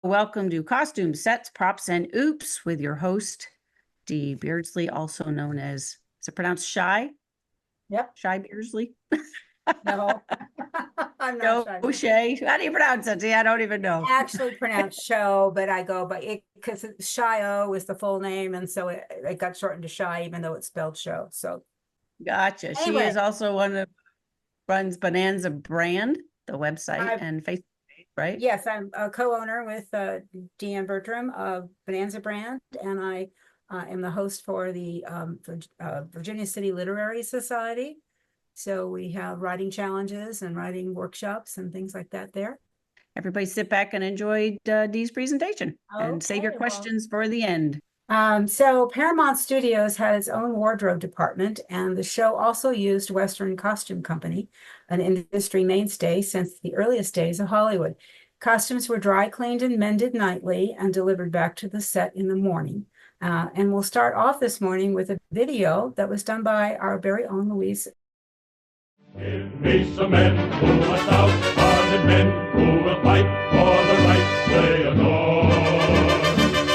welcome to Costumes, Sets, Props, and Oops with your host, Dee Beardsley, also known as, is it pronounced Shy? Yep. Shy Beardsley? No, I'm No, not shy. Shay. How do you pronounce it? Dee? I don't even know. Actually pronounced show, but I go by it because Shy-O is the full name, and so it got shortened to Shy, even though it's spelled show. So Gotcha. She anyway, is also one of runs Bonanza brand, the website and Facebook page, right? yes, I'm a co-owner with Deanne Bertram of Bonanza brand, and I am the host for the Virginia City Literary Society. So we have writing challenges and writing workshops and things like that there. Everybody sit back and enjoy Dee's presentation and save your questions for the end. So Paramount Studios had its own wardrobe department, and the show also used Western Costume Company, an industry mainstay since the earliest days of Hollywood. Costumes were dry cleaned and mended nightly and delivered back to the set in the morning. And we'll start off this morning with a video that was done by our very own Louise. Give me some men who are stout-hearted men who will fight for the rights they adore.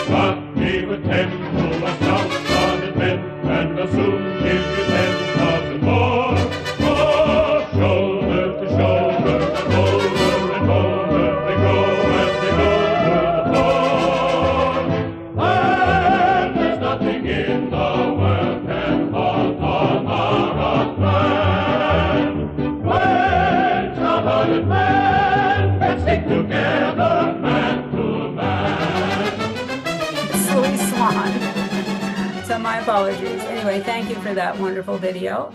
Got me with 10 who are stout-hearted men, and I'll soon give you 10,000 more. Oh, shoulder to shoulder, and over they go as they go to the floor. And there's nothing in the world can halt on our plan. When stout-hearted men can stick together, man to man. It's Louise Swan. So my apologies. Anyway, thank you for that wonderful video.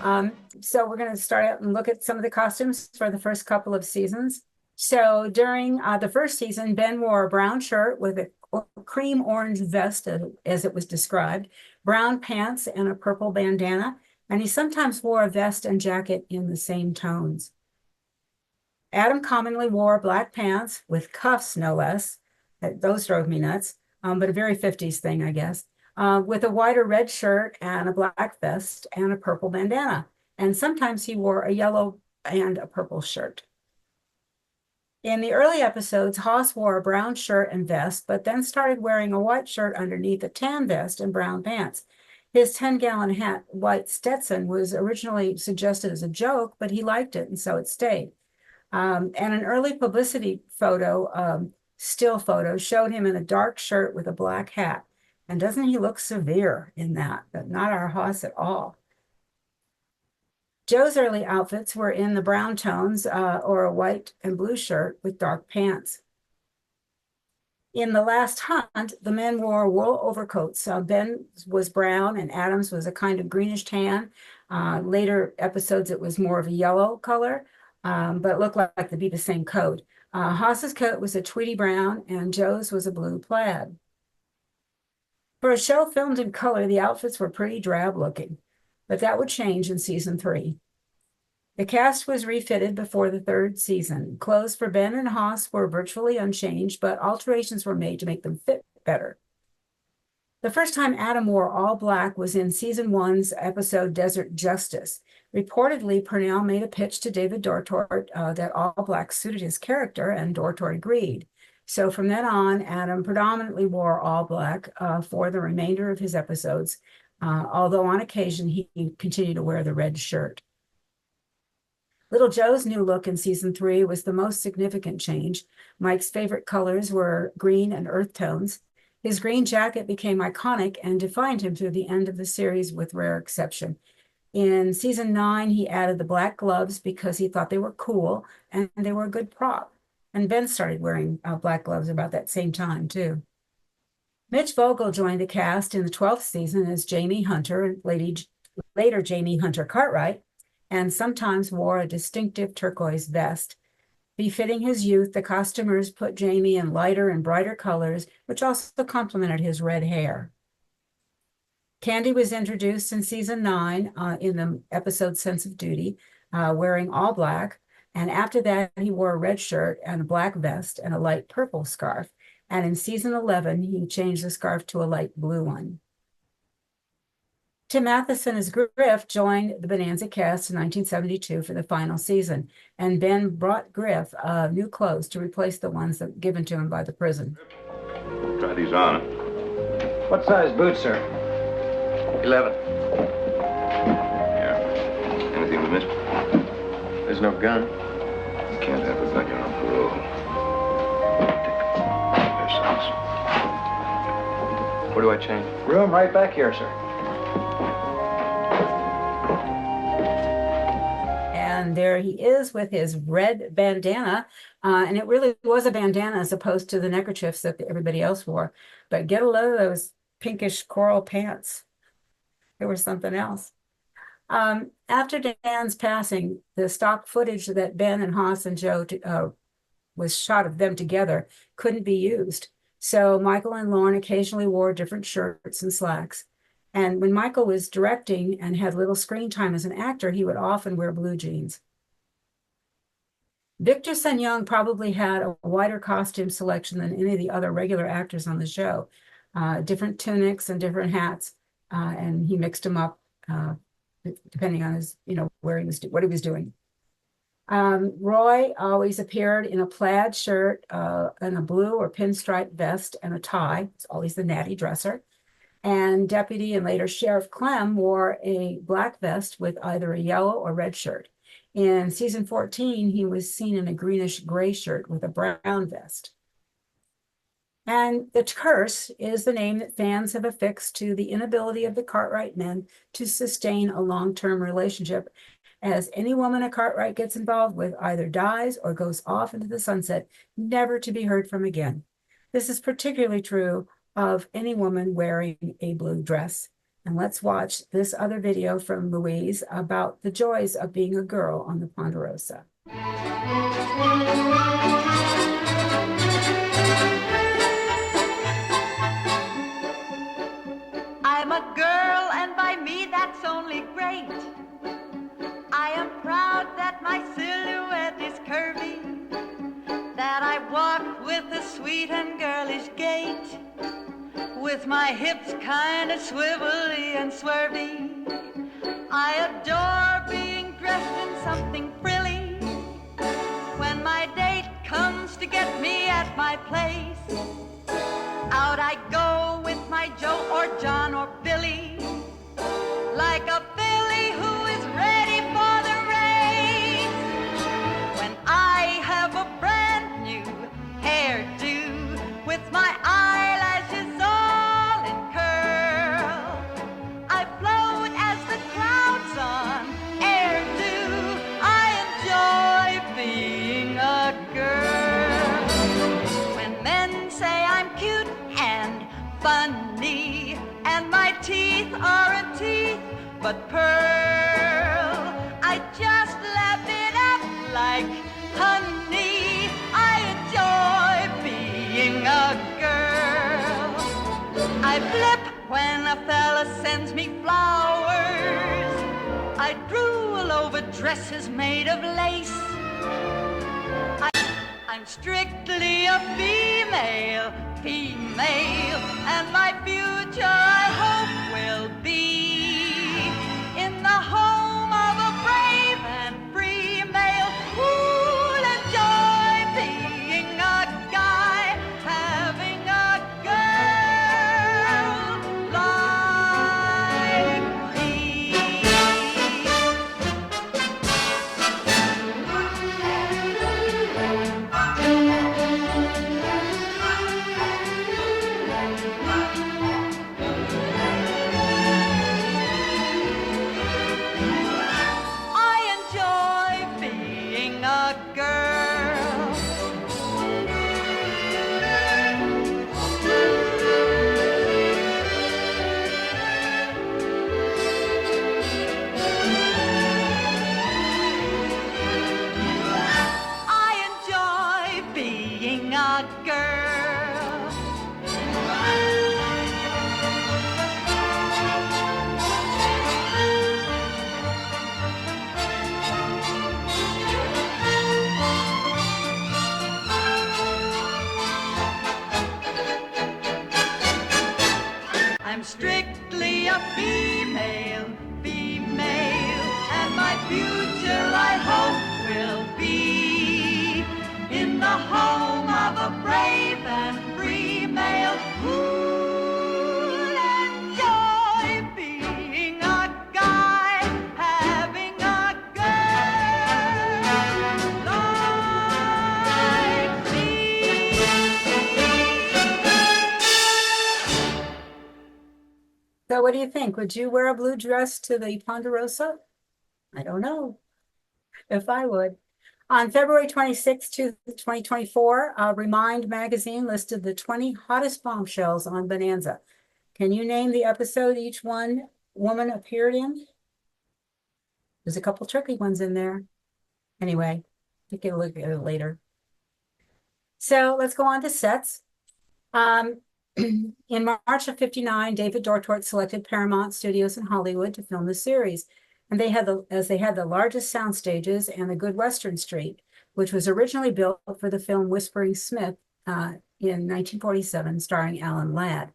So we're going to start out and look at some of the costumes for the first couple of seasons. So during the first season, Ben wore a brown shirt with a cream orange vest, as it was described, brown pants, and a purple bandana. And he sometimes wore a vest and jacket in the same tones. Adam commonly wore black pants with cuffs, no less. Those drove me nuts, but a very 50s thing, I guess, with a white or red shirt and a black vest and a purple bandana. And sometimes he wore a yellow and a purple shirt. In the early episodes, Haas wore a brown shirt and vest, but then started wearing a white shirt underneath a tan vest and brown pants. His 10-gallon hat, white Stetson, was originally suggested as a joke, but he liked it, and so it stayed. And an early publicity photo, still photo, showed him in a dark shirt with a black hat. And doesn't he look severe in that? But not our Haas at all. Joe's early outfits were in the brown tones, or a white and blue shirt with dark pants. In the last hunt, the men wore wool overcoats. Ben was brown and Adams was a kind of greenish tan. Later episodes, it was more of a yellow color, but looked like to be the same coat. Haas's coat was a tweedy brown and Joe's was a blue plaid. For a show filmed in color, the outfits were pretty drab looking, but that would change in season 3. The cast was refitted before the 3rd season. Clothes for Ben and Haas were virtually unchanged, but alterations were made to make them fit better. The first time Adam wore all black was in season 1's episode Desert Justice. Reportedly, Purnell made a pitch to David Dortort that all black suited his character, and Dortort agreed. So from then on, Adam predominantly wore all black for the remainder of his episodes, although on occasion he continued to wear the red shirt. Little Joe's new look in season 3 was the most significant change. Mike's favorite colors were green and earth tones. His green jacket became iconic and defined him through the end of the series with rare exception. In season 9, he added the black gloves because he thought they were cool and they were a good prop. And Ben started wearing black gloves about that same time, too. Mitch Vogel joined the cast in the 12th season as Jamie Hunter, later Jamie Hunter Cartwright, and sometimes wore a distinctive turquoise vest. Befitting his youth, the costumers put Jamie in lighter and brighter colors, which also complemented his red hair. Candy was introduced in season 9 in the episode Sense of Duty, wearing all black. And after that, he wore a red shirt and a black vest and a light purple scarf. And in season 11, he changed the scarf to a light blue one. Tim Matheson as Griff joined the Bonanza cast in 1972 for the final season, and Ben brought Griff new clothes to replace the ones that were given to him by the prison. Try these on. What size boots, sir? 11. Yeah. Anything we missed? There's no gun. You can't have a gun. You're on parole. There's socks. Where do I change? Room right back here, sir. And there he is with his red bandana. And it really was a bandana as opposed to the neckerchiefs that everybody else wore. But get a load of those pinkish coral pants. There was something else. After Dan's passing, the stock footage that Ben and Haas and Joe was shot of them together couldn't be used. So Michael and Lorne occasionally wore different shirts and slacks. And when Michael was directing and had little screen time as an actor, he would often wear blue jeans. Victor Sun Young probably had a wider costume selection than any of the other regular actors on the show. Different tunics and different hats, and he mixed them up depending on his, where he was, what he was doing. Roy always appeared in a plaid shirt and a blue or pinstripe vest and a tie. It's always the natty dresser. And Deputy and later Sheriff Clem wore a black vest with either a yellow or red shirt. In season 14, he was seen in a greenish gray shirt with a brown vest. And the curse is the name that fans have affixed to the inability of the Cartwright men to sustain a long-term relationship, as any woman a Cartwright gets involved with either dies or goes off into the sunset, never to be heard from again. This is particularly true of any woman wearing a blue dress. And let's watch this other video from Louise about the joys of being a girl on the Ponderosa. I'm a girl, and by me that's only great. I am proud that my silhouette is curvy, that I walk with a sweet and girlish gait, with my hips kind of swivelly and swervy. I adore being dressed in something frilly. When my date comes to get me at my place, out I go with my Joe or John or Billy, like a filly who is ready for the race. When I have a brand new hairdo, with my eyelashes all in curl, I float as the clouds on air do. I enjoy being a girl. When men say I'm cute and funny, and my teeth aren't teeth but pearl, I just lap it up like honey. I enjoy being a girl. I flip when a fella sends me flowers. I drool over dresses made of lace. I'm strictly a female, and my future I hope will be in the home of a brave and free male who'll enjoy being a guy, having a girl like me. I'm strictly be a female, and my future I hope will be in the home of a brave and free male who'll enjoy being a guy, having a girl like me. So what do you think? Would you wear a blue dress to the Ponderosa? I don't know if I would. On February 26, 2024, Remind magazine listed the 20 hottest bombshells on Bonanza. Can you name the episode each woman appeared in? There's a couple tricky ones in there. Anyway, take a look at it later. So let's go on to sets. In March of '59, David Dortort selected Paramount Studios in Hollywood to film the series. And they had the largest sound stages and a good Western Street, which was originally built for the film Whispering Smith in 1947, starring Alan Ladd.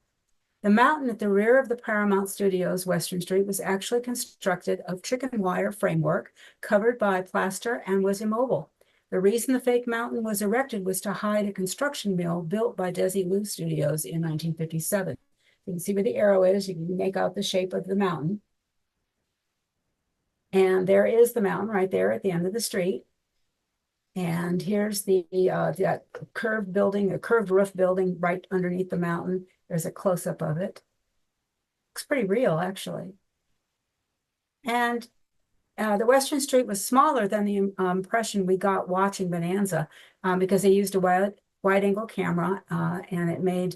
The mountain at the rear of the Paramount Studios Western Street was actually constructed of chicken wire framework covered by plaster and was immobile. The reason the fake mountain was erected was to hide a construction mill built by Desilu Studios in 1957. You can see where the arrow is. You can make out the shape of the mountain. And there is the mountain right there at the end of the street. And here's that curved building, a curved roof building right underneath the mountain. There's a close-up of it. Looks pretty real, actually. And the Western Street was smaller than the impression we got watching Bonanza because they used a wide-angle camera and it made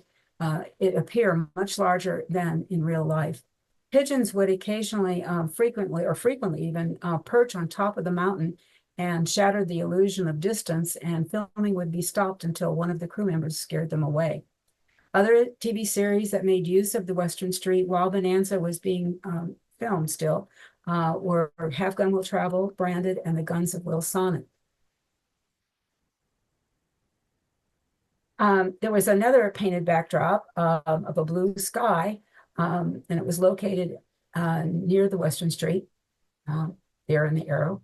it appear much larger than in real life. Pigeons would occasionally, frequently even, perch on top of the mountain and shatter the illusion of distance, and filming would be stopped until one of the crew members scared them away. Other TV series that made use of the Western Street while Bonanza was being filmed still were Have Gun Will Travel, Branded, and The Guns of Will Sonnet. There was another painted backdrop of a blue sky, and it was located near the Western Street, there in the arrow.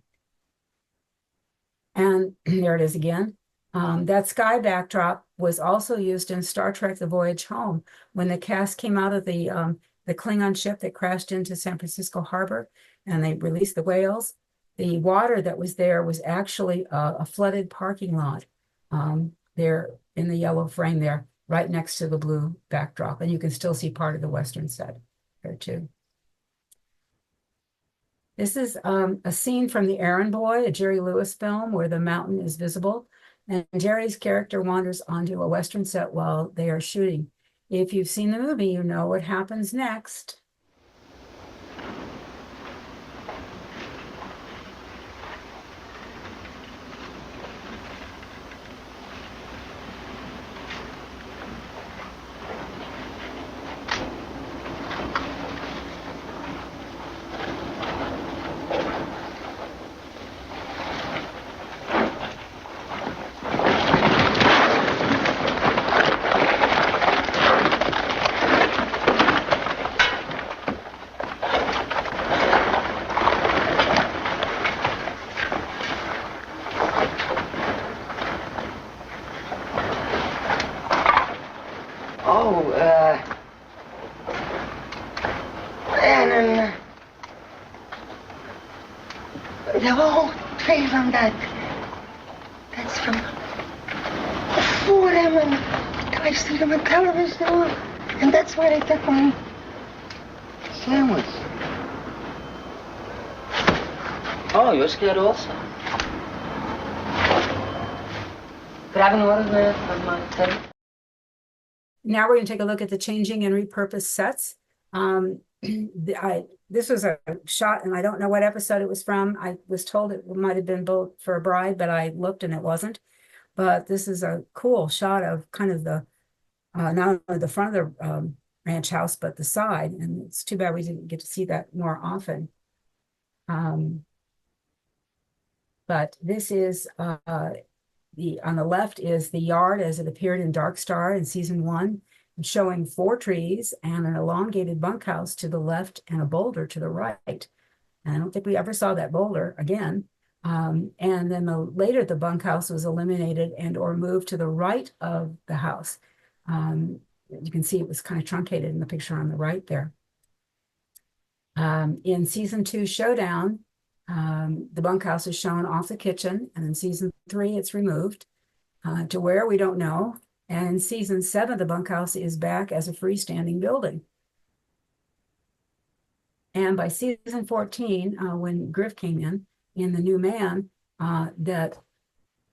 And there it is again. That sky backdrop was also used in Star Trek: The Voyage Home when the cast came out of the Klingon ship that crashed into San Francisco Harbor and they released the whales. The water that was there was actually a flooded parking lot there in the yellow frame there, right next to the blue backdrop. And you can still see part of the Western set there too. This is a scene from The Errand Boy, a Jerry Lewis film where the mountain is visible. And Jerry's character wanders onto a Western set while they are shooting. If you've seen the movie, you know what happens next. The whole trail on that's from Fordham, and I see them on television, and that's where they took my sandwich. Oh, you're scared also? Could I have an autograph of my tape? Now we're going to take a look at the changing and repurposed sets. This was a shot, and I don't know what episode it was from. I was told it might have been Boat for a Bride, but I looked and it wasn't. But this is a cool shot of kind of the, not only the front of the ranch house, but the side. And it's too bad we didn't get to see that more often. But this is, on the left is the yard as it appeared in Dark Star in season 1. showing 4 trees and an elongated bunkhouse to the left and a boulder to the right. And I don't think we ever saw that boulder again. And then later the bunkhouse was eliminated and or moved to the right of the house. You can see it was kind of truncated in the picture on the right there. In season 2 Showdown, the bunkhouse is shown off the kitchen, and in season 3 it's removed to where we don't know. And in season 7, the bunkhouse is back as a freestanding building. And by season 14, when Griff came in The New Man, that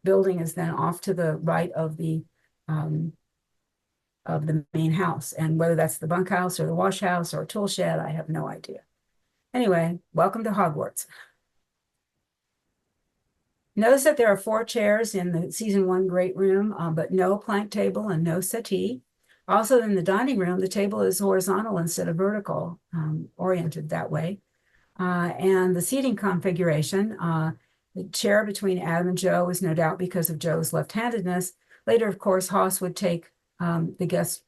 building is then off to the right of the main house. And whether that's the bunkhouse or the wash house or a tool shed, I have no idea. Anyway, welcome to Hogwarts. Notice that there are 4 chairs in the season 1 great room, but no plank table and no settee. Also in the dining room, the table is horizontal instead of vertical, oriented that way. And the seating configuration, the chair between Adam and Joe is no doubt because of Joe's left-handedness. Later, of course, Hoss would take this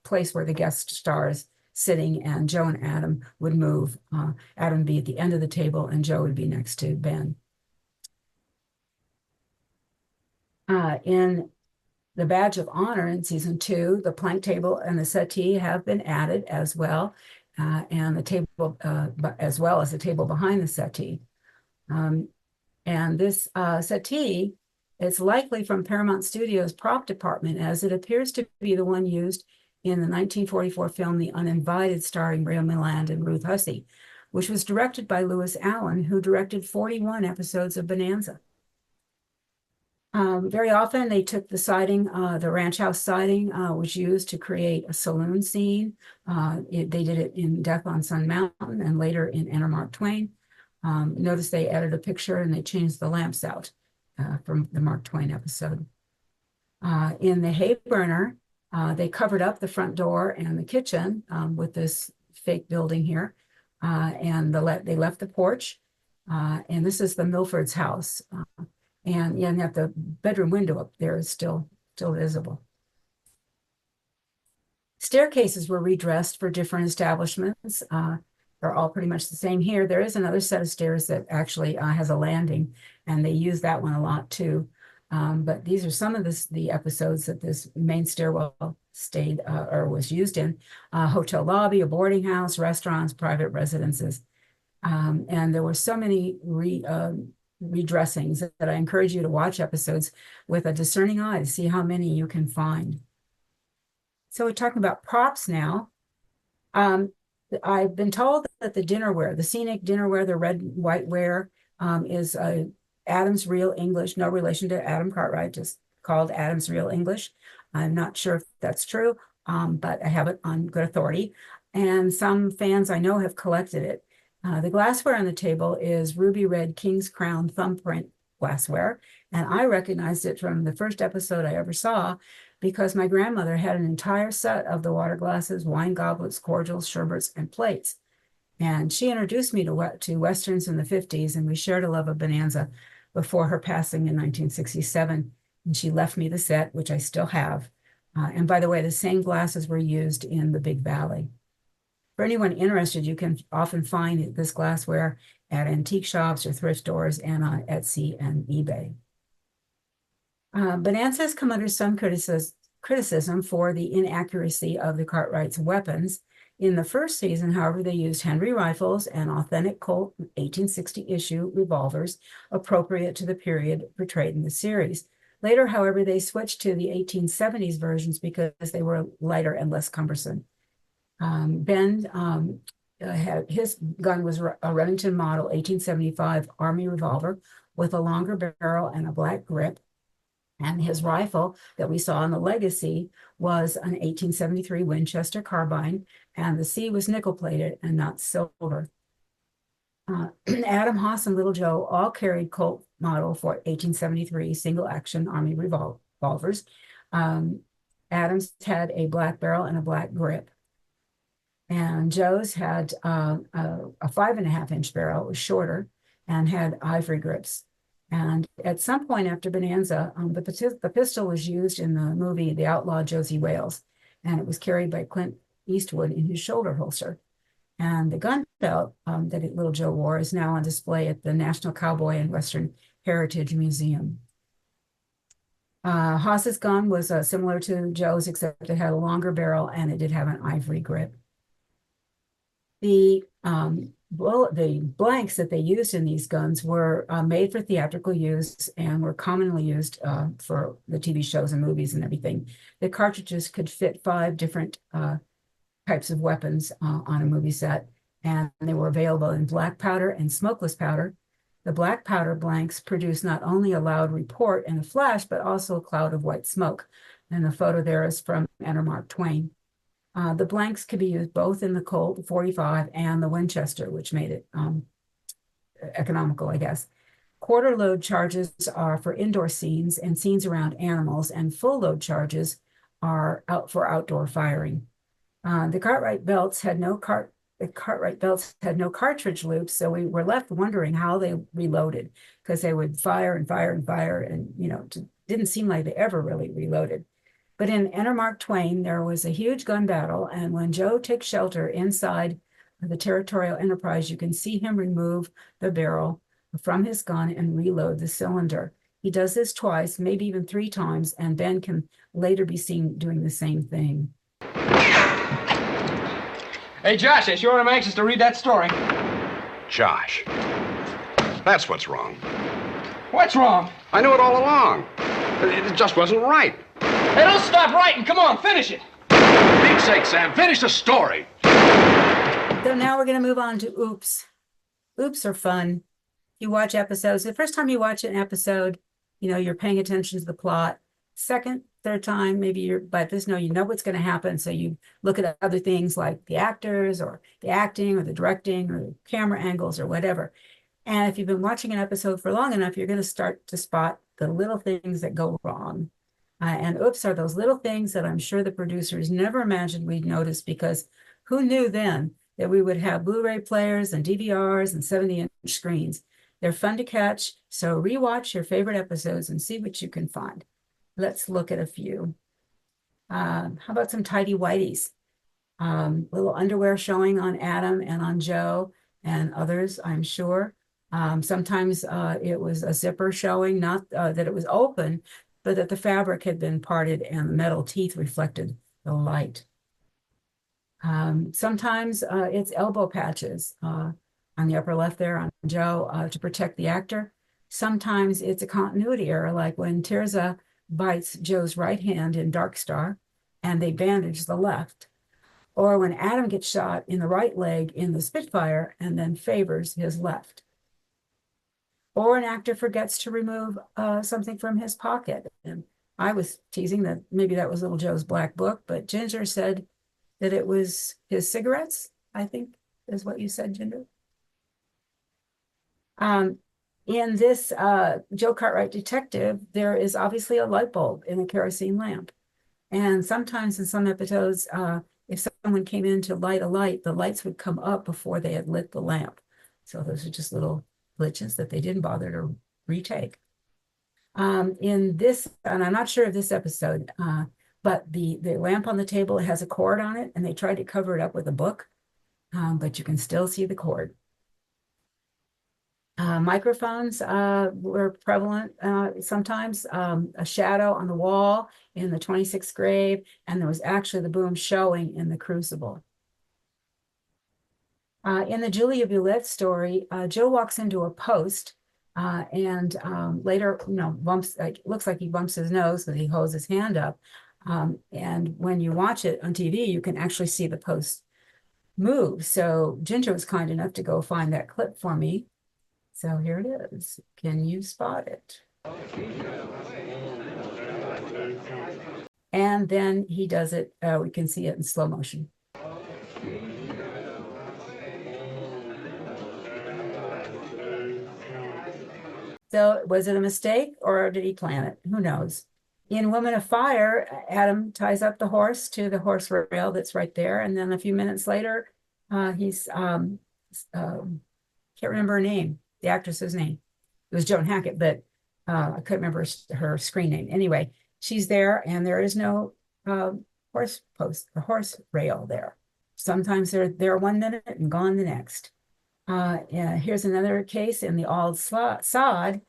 place where the guest star is sitting, and Joe and Adam would move. Adam would be at the end of the table and Joe would be next to Ben. In the Badge of Honor in season 2, the plank table and the settee have been added as well, and the table, as well as the table behind the settee. And this settee is likely from Paramount Studios' prop department, as it appears to be the one used in the 1944 film The Uninvited, starring Ray Milland and Ruth Hussey, which was directed by Lewis Allen, who directed 41 episodes of Bonanza. Very often they took the siding, the ranch house siding was used to create a saloon scene. They did it in Death on Sun Mountain and later in Enter Mark Twain. Notice they added a picture and they changed the lamps out from the Mark Twain episode. In the hay burner, they covered up the front door and the kitchen with this fake building here. And they left the porch. And this is the Milford's house. And at the bedroom window up there is still visible. Staircases were redressed for different establishments. They're all pretty much the same here. There is another set of stairs that actually has a landing, and they use that one a lot too. But these are some of the episodes that this main stairwell stayed or was used in. Hotel lobby, a boarding house, restaurants, private residences. And there were so many redressings that I encourage you to watch episodes with a discerning eye to see how many you can find. So we're talking about props now. I've been told that the dinnerware, the scenic dinnerware, the red and white ware, is Adam's Real English, no relation to Adam Cartwright, just called Adam's Real English. I'm not sure if that's true, but I have it on good authority. And some fans I know have collected it. The glassware on the table is ruby red King's Crown thumbprint glassware, and I recognized it from the first episode I ever saw because my grandmother had an entire set of the water glasses, wine goblets, cordials, sherbets, and plates. And she introduced me to Westerns in the 50s, and we shared a love of Bonanza before her passing in 1967. And she left me the set, which I still have. And by the way, the same glasses were used in The Big Valley. For anyone interested, you can often find this glassware at antique shops or thrift stores and on Etsy and eBay. Bonanza has come under some criticism for the inaccuracy of the Cartwrights' weapons. In the first season, however, they used Henry rifles and authentic Colt 1860 issue revolvers appropriate to the period portrayed in the series. Later, however, they switched to the 1870s versions because they were lighter and less cumbersome. Ben had his gun was a Remington model 1875 Army revolver with a longer barrel and a black grip. And his rifle that we saw in the Legacy was an 1873 Winchester carbine, and the C was nickel-plated and not silver. Adam, Hoss, and Little Joe all carried Colt model for 1873 single-action Army revolvers. Adam's had a black barrel and a black grip. And Joe's had a 5.5-inch barrel, it was shorter, and had ivory grips. And at some point after Bonanza, the pistol was used in the movie The Outlaw Josie Wales, and it was carried by Clint Eastwood in his shoulder holster. And the gun belt that little Joe wore is now on display at the National Cowboy and Western Heritage Museum. Haas's gun was similar to Joe's, except it had a longer barrel and it did have an ivory grip. The blanks that they used in these guns were made for theatrical use and were commonly used for the TV shows and movies and everything. The cartridges could fit 5 different types of weapons on a movie set, and they were available in black powder and smokeless powder. The black powder blanks produce not only a loud report and a flash, but also a cloud of white smoke. And the photo there is from Enter Mark Twain. The blanks could be used both in the Colt 45 and the Winchester, which made it economical, I guess. Quarter load charges are for indoor scenes and scenes around animals, and full load charges are out for outdoor firing. The Cartwright belts had no cartridge loops, so we were left wondering how they reloaded, because they would fire and fire and fire, and didn't seem like they ever really reloaded. But in Enter Mark Twain, there was a huge gun battle, and when Joe takes shelter inside the Territorial Enterprise, you can see him remove the barrel from his gun and reload the cylinder. He does this twice, maybe even 3 times, and Ben can later be seen doing the same thing. Hey, Josh, I sure am anxious to read that story. Josh, that's what's wrong. What's wrong? I knew it all along. It just wasn't right. Hey, don't stop writing. Come on, finish it. For Pete's sake, Sam, finish the story. So now we're going to move on to Oops. Oops are fun. You watch episodes. The first time you watch an episode, you're paying attention to the plot. Second, third time, maybe you know what's going to happen. So you look at other things like the actors or the acting or the directing or the camera angles or whatever. And if you've been watching an episode for long enough, you're going to start to spot the little things that go wrong. And oops are those little things that I'm sure the producers never imagined we'd notice, because who knew then that we would have Blu-ray players and DVRs and 70-inch screens. They're fun to catch, so rewatch your favorite episodes and see what you can find. Let's look at a few. How about some tidy whities? Little underwear showing on Adam and on Joe and others, I'm sure. Sometimes it was a zipper showing, not that it was open, but that the fabric had been parted and the metal teeth reflected the light. Sometimes it's elbow patches on the upper left there on Joe to protect the actor. Sometimes it's a continuity error, like when Tirza bites Joe's right hand in Dark Star and they bandage the left. Or when Adam gets shot in the right leg in the Spitfire and then favors his left. Or an actor forgets to remove something from his pocket. And I was teasing that maybe that was little Joe's black book, but Ginger said that it was his cigarettes, I think is what you said, Ginger. In this Joe Cartwright detective, there is obviously a light bulb in a kerosene lamp. And sometimes in some episodes, if someone came in to light a light, the lights would come up before they had lit the lamp. So those are just little glitches that they didn't bother to retake. In this, and I'm not sure of this episode, but the lamp on the table has a cord on it, and they tried to cover it up with a book, but you can still see the cord. Microphones were prevalent sometimes. A shadow on the wall in the 26th grave, and there was actually the boom showing in the crucible. In the Julia Bulette story, Joe walks into a post and later, looks like he bumps his nose because he holds his hand up. And when you watch it on TV, you can actually see the post move. So Ginger was kind enough to go find that clip for me. So here it is. Can you spot it? And then he does it. We can see it in slow motion. So was it a mistake or did he plan it? Who knows? In Woman of Fire, Adam ties up the horse to the horse rail that's right there. And then a few minutes later, he's, can't remember her name, the actress's name. It was Joan Hackett, but I couldn't remember her screen name. Anyway, she's there, and there is no horse post or horse rail there. Sometimes they're there 1 minute and gone the next. Yeah, here's another case in the old sod.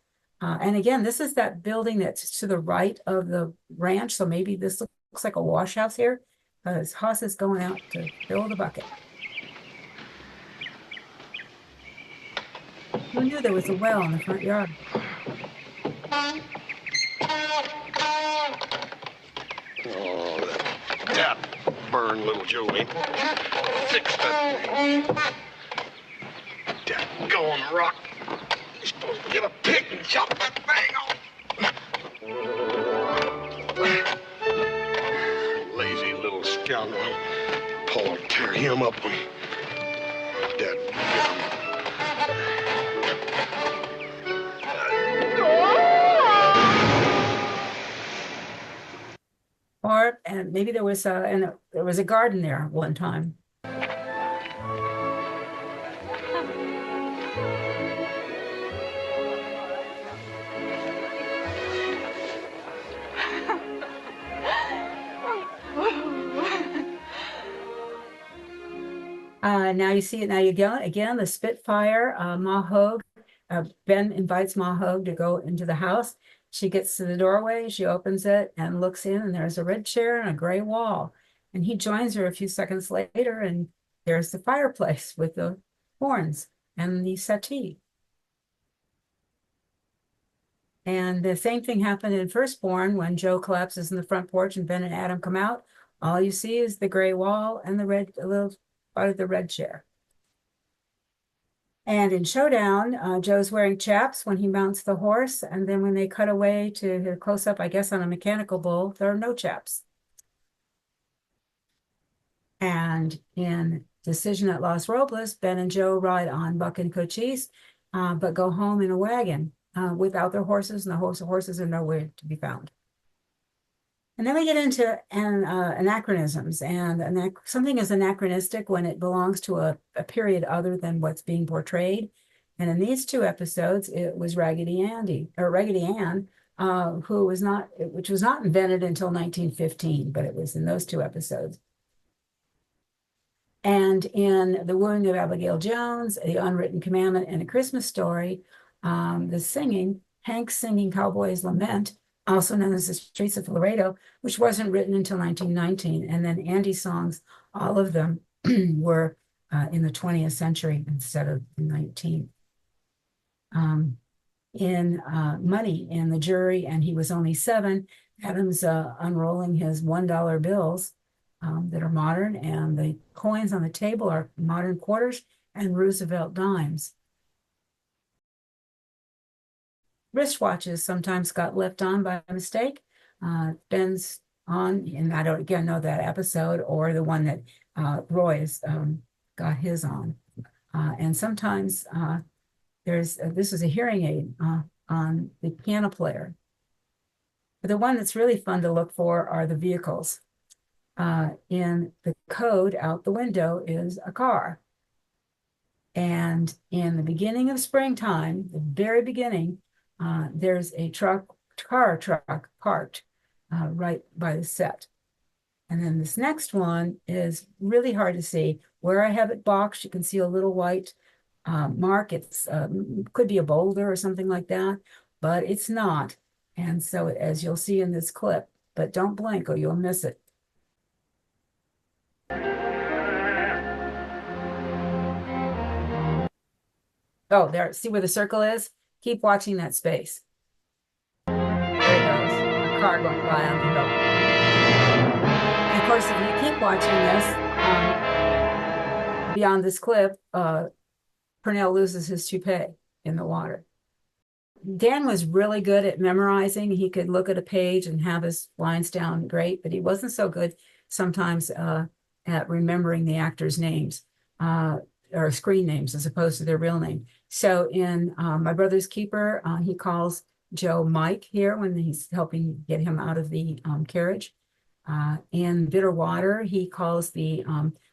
And again, this is that building that's to the right of the ranch. So maybe this looks like a wash house here. Because Hoss is going out to fill the bucket. Who knew there was a well in the front yard? Oh, that burn, little Joey. Fix that thing. That going rock. You're supposed to get a pick and chop that thing off. Lazy little scoundrel. Paul will tear him up when Dad get him. Or, and maybe there was there was a garden there one time. Now you see it. Now you go again. The Spitfire, Ma Hogue. Ben invites Ma Hogue to go into the house. She gets to the doorway. She opens it and looks in, and there's a red chair and a gray wall. And he joins her a few seconds later, and there's the fireplace with the horns and the settee. And the same thing happened in Firstborn when Joe collapses in the front porch and Ben and Adam come out. All you see is the gray wall and the red, a little part of the red chair. And in Showdown, Joe's wearing chaps when he mounts the horse. And then when they cut away to a close-up, I guess, on a mechanical bull, there are no chaps. And in Decision at Los Robles, Ben and Joe ride on Buck and Cochise, but go home in a wagon without their horses, and the horses are nowhere to be found. And then we get into anachronisms, and something is anachronistic when it belongs to a period other than what's being portrayed. And in these two episodes, it was Raggedy Ann, which was not invented until 1915, but it was in those two episodes. And in The Wooing of Abigail Jones, The Unwritten Commandment, and A Christmas Story, the singing, Hank's singing Cowboy's Lament, also known as The Streets of Laredo, which wasn't written until 1919. And then Andy's songs, all of them were in the 20th century instead of the 19th. In Money in the Jury, and He Was Only 7, Adam's unrolling his $1 bills that are modern, and the coins on the table are modern quarters and Roosevelt dimes. Wristwatches sometimes got left on by mistake. Ben's on, and I don't again know that episode or the one that Roy's got his on. And sometimes this is a hearing aid on the piano player. But the one that's really fun to look for are the vehicles. In the code out the window is a car. And in the beginning of springtime, the very beginning, there's a car truck parked right by the set. And then this next one is really hard to see. Where I have it boxed, you can see a little white mark. It's could be a boulder or something like that, but it's not. And so as you'll see in this clip, but don't blink or you'll miss it. Oh, there, see where the circle is? Keep watching that space. There it goes, a car going by on the hill. And of course, if you keep watching this, beyond this clip, Purnell loses his toupee in the water. Dan was really good at memorizing. He could look at a page and have his lines down great, but he wasn't so good sometimes at remembering the actors' names or screen names as opposed to their real name. So in My Brother's Keeper, he calls Joe Mike here when he's helping get him out of the carriage. In Bitter Water, he calls the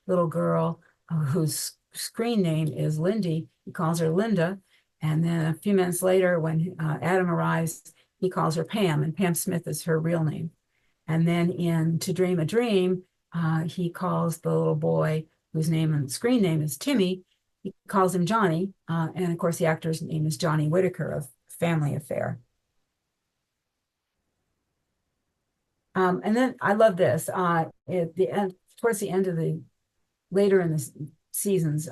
little girl whose screen name is Lindy. He calls her Linda. And then a few minutes later, when Adam arrives, he calls her Pam, and Pam Smith is her real name. And then in To Dream a Dream, he calls the little boy, whose name on the screen name is Timmy, he calls him Johnny. And of course, the actor's name is Johnny Whitaker of Family Affair. And then I love this. At the end, towards the end of later in the seasons,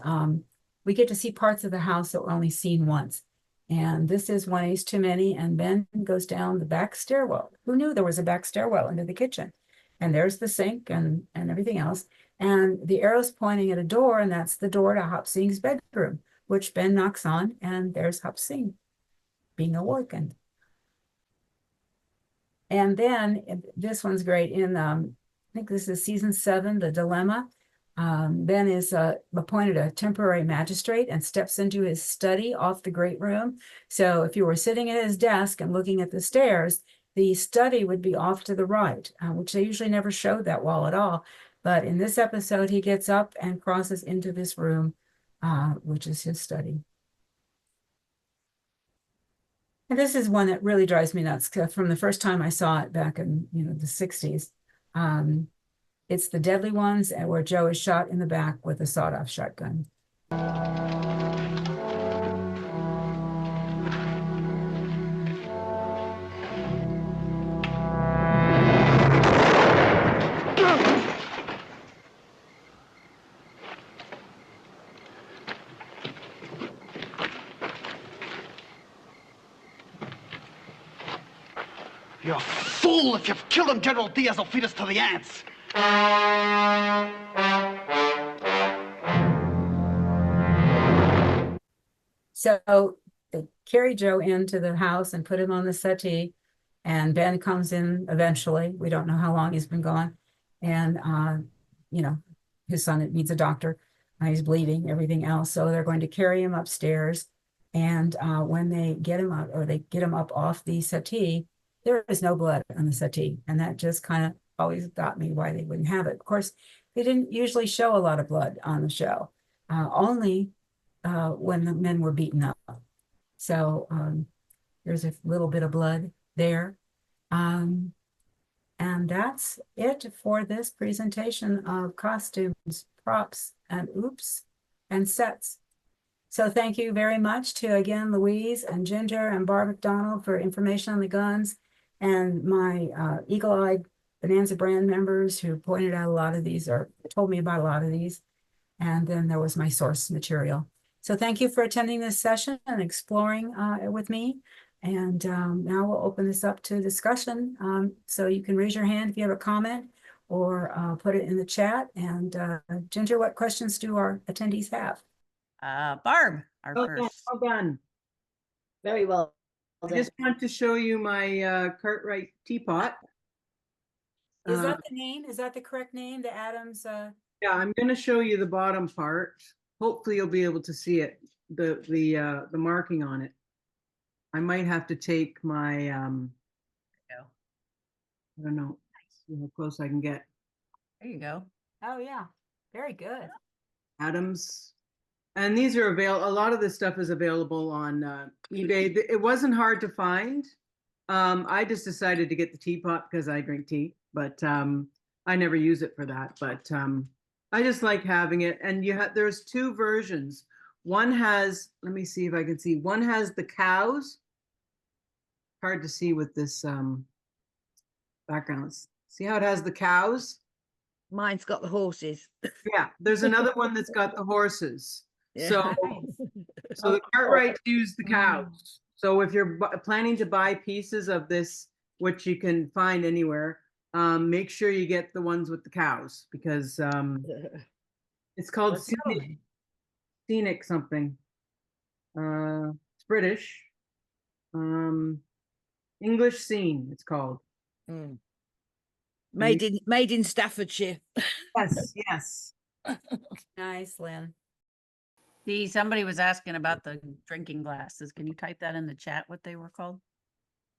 we get to see parts of the house that were only seen once. And this is One Ace Too Many, and Ben goes down the back stairwell. Who knew there was a back stairwell into the kitchen? And there's the sink and everything else. And the arrow's pointing at a door, and that's the door to Hop Sing's bedroom, which Ben knocks on, and there's Hop Sing being awakened. And then this one's great. I think this is season 7, The Dilemma. Ben is appointed a temporary magistrate and steps into his study off the great room. So if you were sitting at his desk and looking at the stairs, the study would be off to the right, which they usually never showed that well at all. But in this episode, he gets up and crosses into this room, which is his study. And this is one that really drives me nuts from the first time I saw it back in the 60s. It's The Deadly Ones, where Joe is shot in the back with a sawed-off shotgun. You're a fool! If you've killed him, General Diaz will feed us to the ants. So they carry Joe into the house and put him on the settee, and Ben comes in eventually. We don't know how long he's been gone. And, his son needs a doctor. He's bleeding, everything else. So they're going to carry him upstairs. And when they get him up, or they get him up off the settee, there is no blood on the settee. And that just kind of always got me why they wouldn't have it. Of course, they didn't usually show a lot of blood on the show, only when the men were beaten up. So there's a little bit of blood there. And that's it for this presentation of costumes, props, and oops, and sets. So thank you very much to, again, Louise and Ginger and Barb McDonald for information on the guns, and my eagle-eyed Bonanza brand members who pointed out a lot of these, or told me about a lot of these. And then there was my source material. So thank you for attending this session and exploring with me. And now we'll open this up to discussion. So you can raise your hand if you have a comment, or put it in the chat. And Ginger, what questions do our attendees have? Barb, our first. Well done. Very well. I just want to show you my Cartwright teapot. Is that the name? Is that the correct name? The Adams? Yeah, I'm going to show you the bottom part. Hopefully you'll be able to see it, the marking on it. I might have to take my, I don't know, see how close I can get. There you go. Oh yeah, very good. Adams. And these are available, a lot of this stuff is available on eBay. It wasn't hard to find. I just decided to get the teapot because I drink tea, but I never use it for that. But I just like having it. And there's 2 versions. One has, let me see if I can see, one has the cows. Hard to see with this background. See how it has the cows? Mine's got the horses. Yeah, there's another one that's got the horses. Yeah. So the Cartwrights use the cows. So if you're planning to buy pieces of this, which you can find anywhere, make sure you get the ones with the cows, because it's called scenic something. It's British. English scene, it's called. Mm. Made in Staffordshire. Yes. Nice, Lynn. See, somebody was asking about the drinking glasses. Can you type that in the chat, what they were called?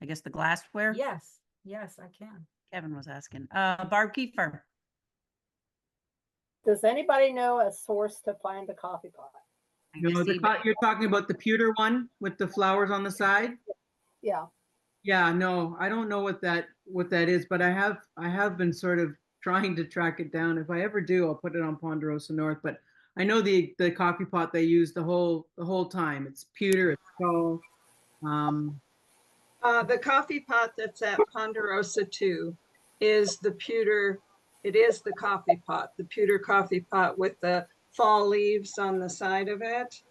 I guess the glassware? Yes, I can. Kevin was asking. Barb Kiefer. Does anybody know a source to find the coffee pot? No, you're talking about the pewter one with the flowers on the side? Yeah. Yeah, no, I don't know what that is, but I have been sort of trying to track it down. If I ever do, I'll put it on Ponderosa North. But I know the coffee pot they use the whole time. It's pewter, it's tall. The coffee pot that's at Ponderosa 2 is the pewter. It is the coffee pot, the pewter coffee pot with the fall leaves on the side of it.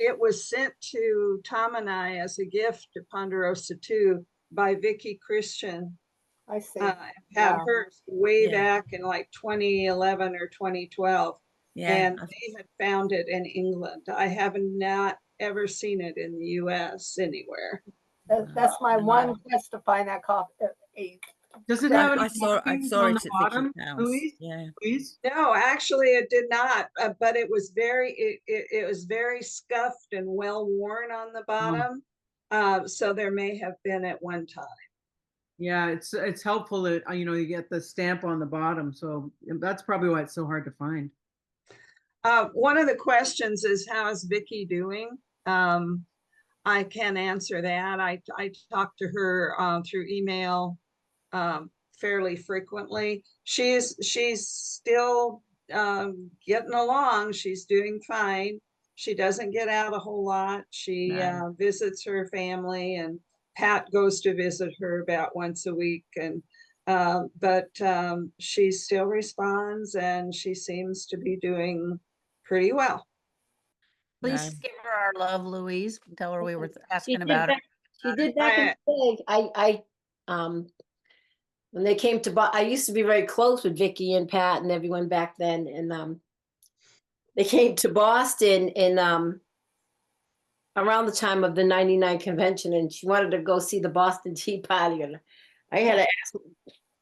It was sent to Tom and I as a gift to Ponderosa 2 by Vicki Christian. I see. Had hers way back in like 2011 or 2012. Yeah. And they had found it in England. I have not ever seen it in the US anywhere. That's my one quest to find that coffee. Does it have any I saw it on at the bottom, Vicky's house. Louise? Yeah. Louise? No, actually it did not, but it was it was very scuffed and well worn on the bottom. So there may have been at one time. Yeah, it's helpful that you get the stamp on the bottom, so that's probably why it's so hard to find. One of the questions is, how is Vicki doing? I can answer that. I talk to her through email fairly frequently. She's still getting along. She's doing fine. She doesn't get out a whole lot. She visits her family, and Pat goes to visit her about once a week. And but she still responds, and she seems to be doing pretty well. Please give her our love, Louise. Tell her we were asking about her. She did back in the day. When they came to I used to be very close with Vicki and Pat and everyone back then, and they came to Boston in around the time of the '99 convention, and she wanted to go see the Boston Tea Party, and I had to ask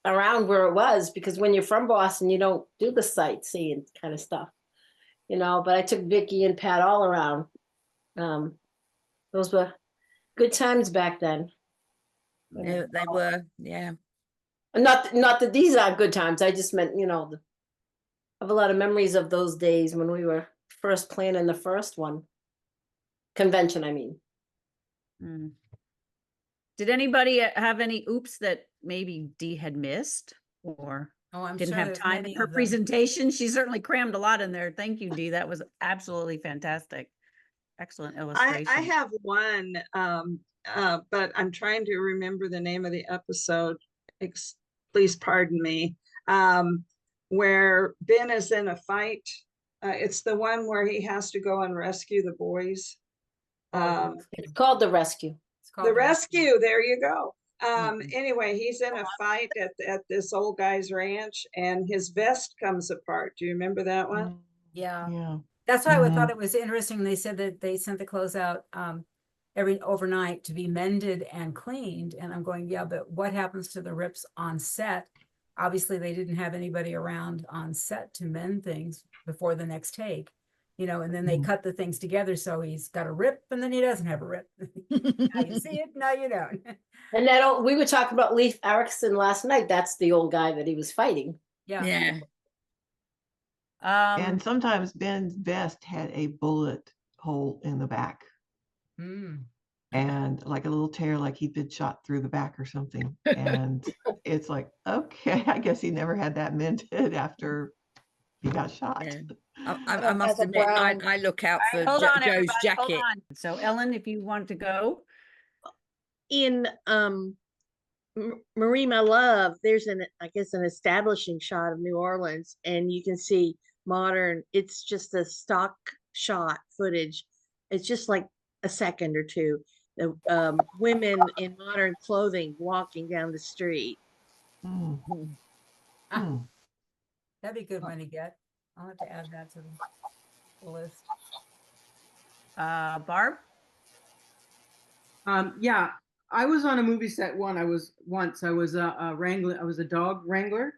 around where it was, because when you're from Boston, you don't do the sightseeing kind of stuff, but I took Vicki and Pat all around. Those were good times back then. Yeah, they were, yeah. Not that these aren't good times. I just meant, I have a lot of memories of those days when we were first planning the first convention, I mean. Did anybody have any oops that maybe Dee had missed or didn't have time in her presentation? She certainly crammed a lot in there. Thank you, Dee. That was absolutely fantastic. Excellent illustration. I have one, but I'm trying to remember the name of the episode. Please pardon me. Where Ben is in a fight. It's the one where he has to go and rescue the boys. It's called The Rescue. The Rescue. There you go. Anyway, he's in a fight at this old guy's ranch, and his vest comes apart. Do you remember that one? Yeah. That's why I thought it was interesting. They said that they sent the clothes out every overnight to be mended and cleaned. And I'm going, yeah, but what happens to the rips on set? Obviously, they didn't have anybody around on set to mend things before the next take, and then they cut the things together. So he's got a rip and then he doesn't have a rip. Now you see it, now you don't. And we were talking about Leif Erikson last night. That's the old guy that he was fighting. Yeah. And sometimes Ben's vest had a bullet hole in the back. And like a little tear, like he'd been shot through the back or something. And it's like, okay, I guess he never had that mended after he got shot. Yeah. I must admit, I look out for Joe's jacket. So Ellen, if you want to go. In Marie, My Love, there's an establishing shot of New Orleans, and you can see modern, it's just a stock shot footage. It's just like a second or two. The women in modern clothing walking down the street. That'd be a good one to get. I'll have to add that to the list. Barb? Yeah, I was on a movie set I was a wrangler. I was a dog wrangler,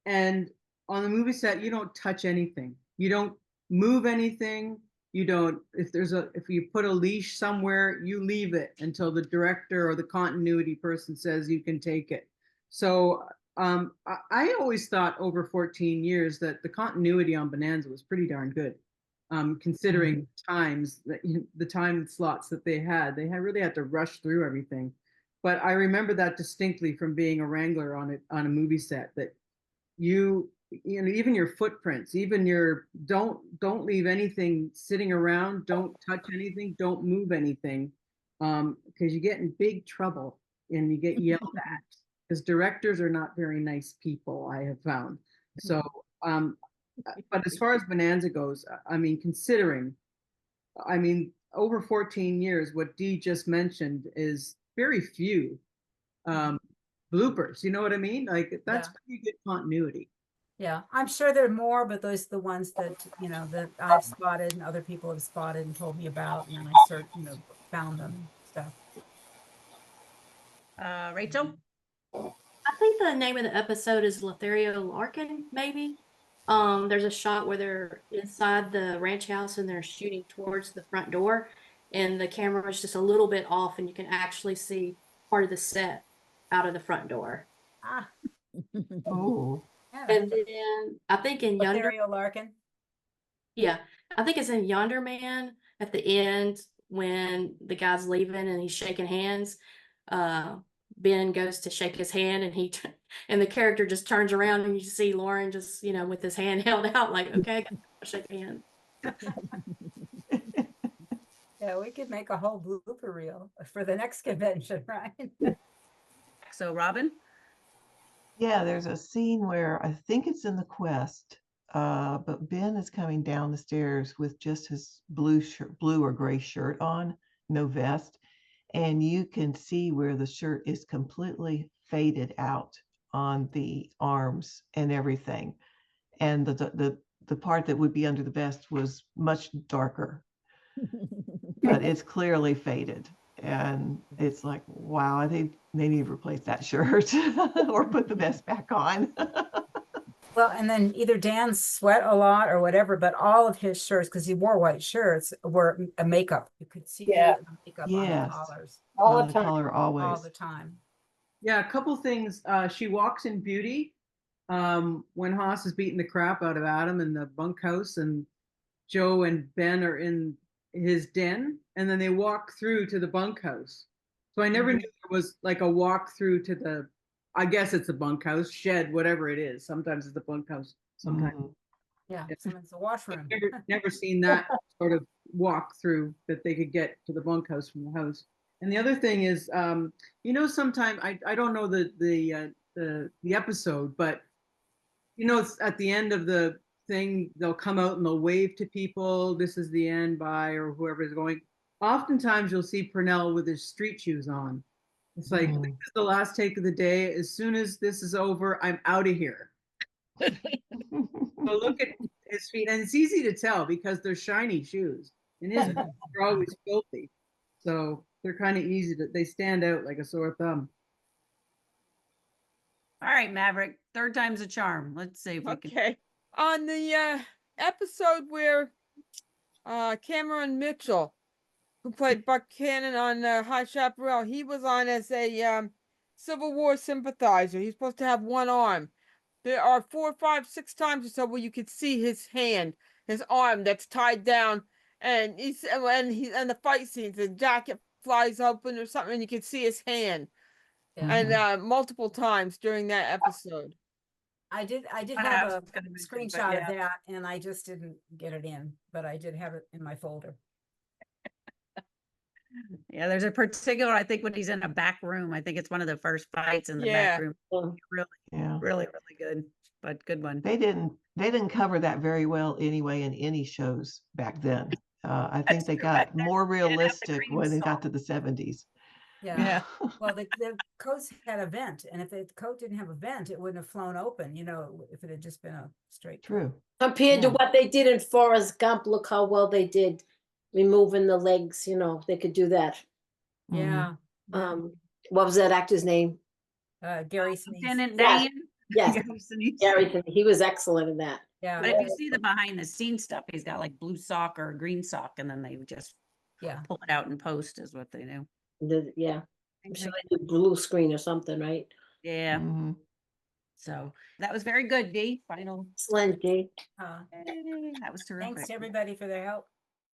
and on the movie set, you don't touch anything. You don't move anything. You don't, if you put a leash somewhere, you leave it until the director or the continuity person says you can take it. So I always thought over 14 years that the continuity on Bonanza was pretty darn good. considering times that the time slots that they had really had to rush through everything. But I remember that distinctly from being a wrangler on a movie set, that you know, even your footprints, even your don't leave anything sitting around, don't touch anything, don't move anything, because you get in big trouble and you get yelled at, because directors are not very nice people, I have found. So but as far as Bonanza goes, I mean, considering, I mean, over 14 years, what Dee just mentioned is very few bloopers. You know what I mean? Like, that's pretty good continuity. Yeah, I'm sure there are more, but those are the ones that, you know, that I've spotted and other people have spotted and told me about, and then I found them and stuff. Rachel? I think the name of the episode is Lothario Larkin, maybe. There's a shot where they're inside the ranch house and they're shooting towards the front door, and the camera is just a little bit off, and you can actually see part of the set out of the front door. Ah. Oh. And then I think in Yonder Larkin. Yeah, I think it's in Yonder Man at the end when the guy's leaving and he's shaking hands. Ben goes to shake his hand and and the character just turns around and you see Lauren just, you know, with his hand held out like, okay, shake hands. Yeah, we could make a whole blooper reel for the next convention, right? So Robin? Yeah, there's a scene where I think it's in the Quest, but Ben is coming down the stairs with just his blue or gray shirt on, no vest, and you can see where the shirt is completely faded out on the arms and everything, and the part that would be under the vest was much darker, but it's clearly faded. And it's like, wow, I think they need to replace that shirt or put the vest back on. Well, and then either Dan sweat a lot or whatever, but all of his shirts, because he wore white shirts, were a makeup. You could see the makeup on the collars. All the time. Collar always. All the time. Yeah, a couple things. She walks in beauty when Haas is beating the crap out of Adam in the bunkhouse, and Joe and Ben are in his den, and then they walk through to the bunkhouse. So I never knew there was like a walk through to the, I guess it's a bunkhouse, shed, whatever it is. Sometimes it's a bunkhouse. Sometimes. Yeah, sometimes it's a washroom. Never seen that sort of walk through that they could get to the bunkhouse from the house. And the other thing is, you know, sometimes I don't know the episode, but you know, it's at the end of the thing, they'll come out and they'll wave to people. This is the end, bye, or whoever is going. Oftentimes you'll see Purnell with his street shoes on. It's like, this is the last take of the day. As soon as this is over, I'm out of here. So look at his feet, and it's easy to tell because they're shiny shoes, and his feet are always filthy. So they're kind of easy they stand out like a sore thumb. All right, Maverick, third time's a charm. Let's see if we can. Okay. On the episode where Cameron Mitchell, who played Buck Cannon on High Chaparral, he was on as a Civil War sympathizer. He's supposed to have one arm. There are 4, 5, 6 times or so where you could see his hand, his arm that's tied down, and and the fight scenes, the jacket flies open or something, and you can see his hand. Yeah. And multiple times during that episode. I did have a screenshot of that, and I just didn't get it in, but I did have it in my folder. Yeah, there's a particular, I think when he's in a back room, I think it's one of the first fights in the back room. Really good, but good one. They didn't cover that very well anyway in any shows back then. I think they got more realistic when they got to the 70s. Yeah. Well, the coats had a vent, and if the coat didn't have a vent, it wouldn't have flown open, you know, if it had just been a straight True. Compared to what they did in Forrest Gump, look how well they did removing the legs, you know, they could do that. Yeah. What was that actor's name? Gary Sinise. Lieutenant Dan? Yes. Gary Sinise. Gary, he was excellent in that. Yeah. But if you see the behind the scenes stuff, he's got like blue sock or a green sock, and then they would just pull it out and post is what they do. I'm sure they did blue screen or something, right? Yeah. So that was very good, Dee. Final. Excellent, Dee. That was terrific. Thanks to everybody for their help.